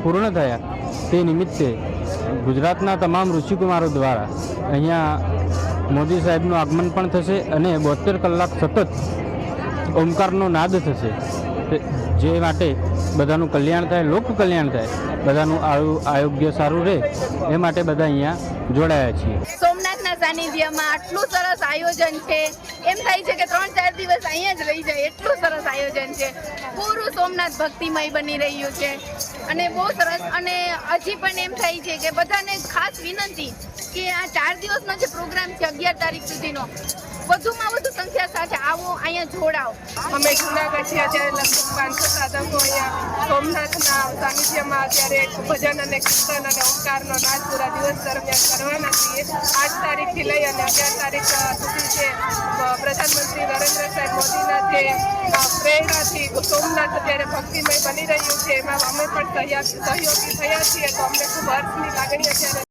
પૂર્ણ થયા તે નિમિત્તે ગુજરાતના તમામ ઋષિકુમારો દ્વારા અહીંયા મોદી સાહેબનું આગમન પણ થશે અને 72 કલાક સતત ઓમકારનો નાદ થશે, જે માટે બધાનું કલ્યાણ થાય, લોક કલ્યાણ થાય, બધાનું આરોગ્ય સારું રહે એ માટે બધા અહીંયા જોડાયા છીએ। સોમનાથના સાનિધ્યમાં આટલું સરસ આયોજન છે, એમ થાય છે કે 3-4 દિવસ અહીંયા જ રહી જાય, એટલું સરસ આયોજન છે। પૂરું સોમનાથ ભક્તિમય બની રહ્યું છે અને બહુ સરસ। અને હજી પણ એમ થાય છે કે બધાને ખાસ વિનંતી કે આ 4 દિવસનો જે પ્રોગ્રામ છે 11 તારીખ સુધીનો, વધુમાં વધુ સંખ્યા સાથે આવો, અહીંયા જોડાઓ। અમે જૂનાગઢથી અત્યારે લગભગ 500 સાધકો અહીંયા સોમનાથના સાનિધ્યમાં અત્યારે ભજન અને કીર્તન અને ઓમકારનો નાદ પૂરા દિવસ દરમિયાન કરવાના છીએ। 8 તારીખથી લઈ અને 11 તારીખ સુધી છે પ્રધાનમંત્રી નરેન્દ્ર સાહેબ મોદીના જે પ્રેરણાથી સોમનાથ અત્યારે ભક્તિમય બની રહ્યું છે, એમાં અમે પણ સહયોગી થયા છીએ, તો અમને ખૂબ હર્ષની લાગણી અત્યારે